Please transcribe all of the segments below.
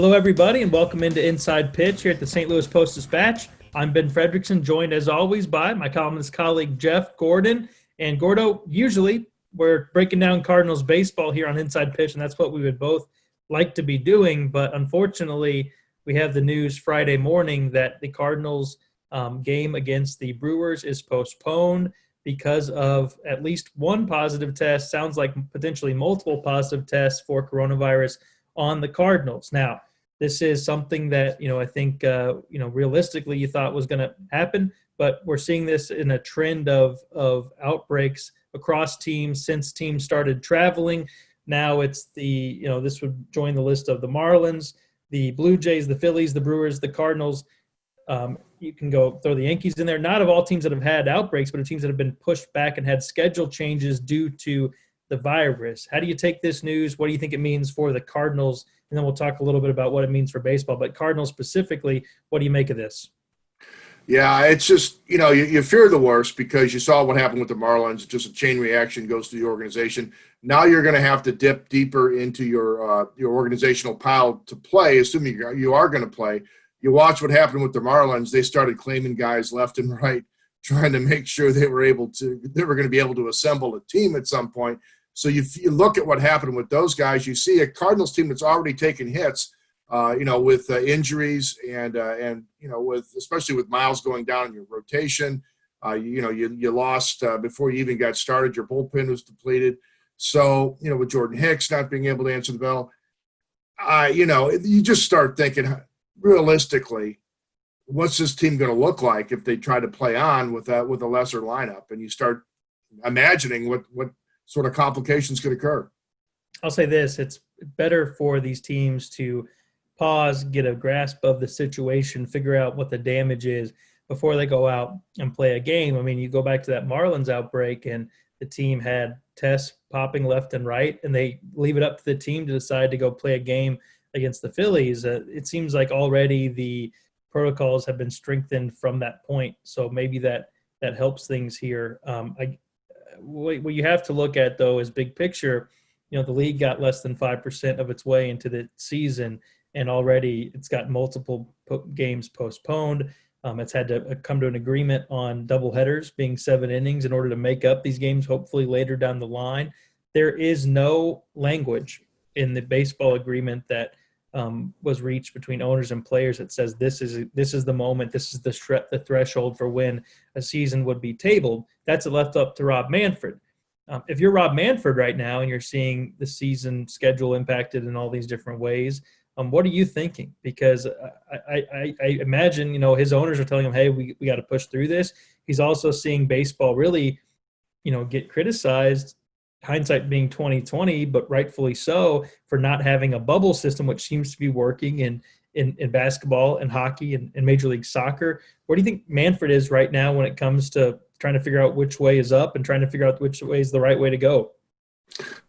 Hello, everybody, and welcome into Inside Pitch here at the St. Louis Post-Dispatch. I'm Ben Frederickson, joined as always by my columnist colleague Jeff Gordon. And Gordo, usually we're breaking down Cardinals baseball here on Inside Pitch, and that's what we would both like to be doing. But unfortunately, we have the news Friday morning that the Cardinals game against the Brewers is postponed because of at least one positive test. Sounds like potentially multiple positive tests for coronavirus on the Cardinals. Now, this is something that, I think, realistically you thought was going to happen, but we're seeing this in a trend of outbreaks across teams since teams started traveling. Now it's this would join the list of the Marlins, the Blue Jays, the Phillies, the Brewers, the Cardinals. You can go throw the Yankees in there. Not of all teams that have had outbreaks, but of teams that have been pushed back and had schedule changes due to the virus. How do you take this news? What do you think it means for the Cardinals? And then we'll talk a little bit about what it means for baseball. But Cardinals specifically, what do you make of this? Yeah, it's just, you fear the worst because you saw what happened with the Marlins. Just a chain reaction goes through the organization. Now you're going to have to dip deeper into your organizational pile to play, assuming you are going to play. You watch what happened with the Marlins. They started claiming guys left and right, trying to make sure they were going to be able to assemble a team at some point. So you look at what happened with those guys. You see a Cardinals team that's already taken hits, with injuries and especially with Miles going down in your rotation. You lost before you even got started. Your bullpen was depleted. So, with Jordan Hicks not being able to answer the bell, you just start thinking realistically, what's this team going to look like if they try to play on with a lesser lineup? And you start imagining what sort of complications could occur. I'll say this, it's better for these teams to pause, get a grasp of the situation, figure out what the damage is before they go out and play a game. I mean, you go back to that Marlins outbreak and the team had tests popping left and right, and they leave it up to the team to decide to go play a game against the Phillies. It seems like already the protocols have been strengthened from that point. So maybe that helps things here. What you have to look at, though, is big picture. The league got less than 5% of its way into the season, and already it's got multiple games postponed. It's had to come to an agreement on doubleheaders being 7 innings in order to make up these games, hopefully later down the line. There is no language in the baseball agreement that was reached between owners and players that says this is the moment, this is the threshold for when a season would be tabled. That's left up to Rob Manfred. If you're Rob Manfred right now and you're seeing the season schedule impacted in all these different ways, what are you thinking? Because I imagine, his owners are telling him, hey, we got to push through this. He's also seeing baseball really, get criticized, hindsight being 2020, but rightfully so, for not having a bubble system, which seems to be working in basketball and hockey and Major League Soccer. Where do you think Manfred is right now when it comes to trying to figure out which way is up and trying to figure out which way is the right way to go?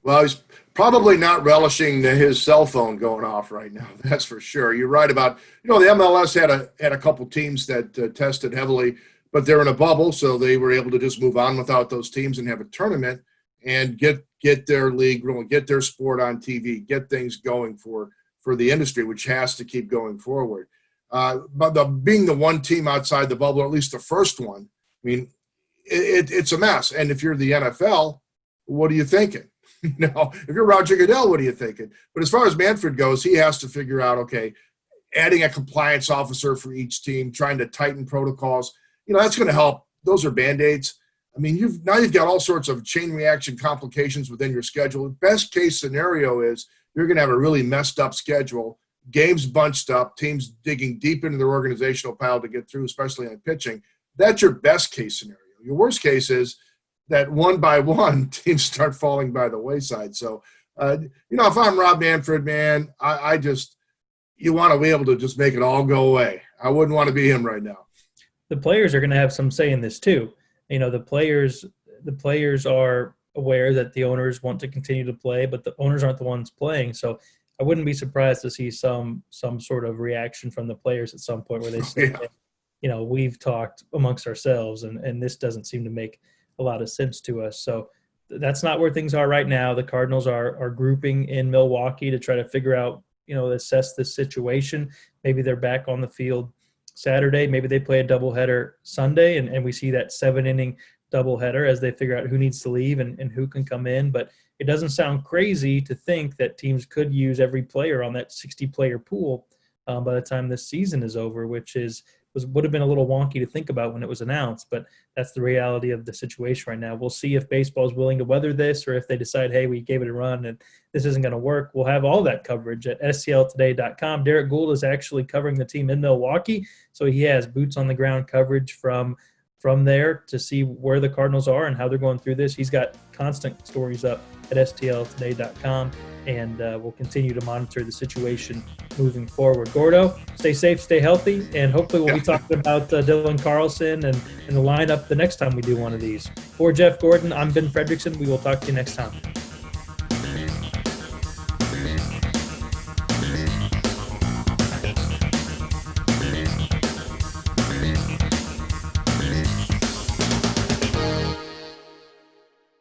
Well, he's probably not relishing his cell phone going off right now. That's for sure. You're right about, the MLS had a couple teams that tested heavily, but they're in a bubble, so they were able to just move on without those teams and have a tournament and get their league rolling, get their sport on TV, get things going for the industry, which has to keep going forward. But being the one team outside the bubble, or at least the first one, I mean, it's a mess. And if you're the NFL, what are you thinking? If you're Roger Goodell, what are you thinking? But as far as Manfred goes, he has to figure out, okay, adding a compliance officer for each team, trying to tighten protocols, that's going to help. Those are Band-Aids. I mean, you've got all sorts of chain reaction complications within your schedule. Best case scenario is you're going to have a really messed up schedule, games bunched up, teams digging deep into their organizational pile to get through, especially on pitching. That's your best case scenario. Your worst case is that one by one teams start falling by the wayside. So, if I'm Rob Manfred, man, you want to be able to just make it all go away. I wouldn't want to be him right now. The players are going to have some say in this too. The players are aware that the owners want to continue to play, but the owners aren't the ones playing. So I wouldn't be surprised to see some sort of reaction from the players at some point where they say, we've talked amongst ourselves and this doesn't seem to make a lot of sense to us. So that's not where things are right now. The Cardinals are grouping in Milwaukee to try to figure out, assess this situation. Maybe they're back on the field Saturday. Maybe they play a doubleheader Sunday, and we see that 7-inning doubleheader as they figure out who needs to leave and who can come in. But it doesn't sound crazy to think that teams could use every player on that 60-player pool by the time this season is over, which would have been a little wonky to think about when it was announced, but that's the reality of the situation right now. We'll see if baseball is willing to weather this, or if they decide, hey, we gave it a run and this isn't going to work. We'll have all that coverage at stltoday.com. Derek Gould is actually covering the team in Milwaukee, so he has boots on the ground coverage from there to see where the Cardinals are and how they're going through this. He's got constant stories up at stltoday.com, and we'll continue to monitor the situation moving forward. Gordo, stay safe, stay healthy, and hopefully we'll be talking about Dylan Carlson and the lineup the next time we do one of these. For Jeff Gordon, I'm Ben Frederickson. We will talk to you next time.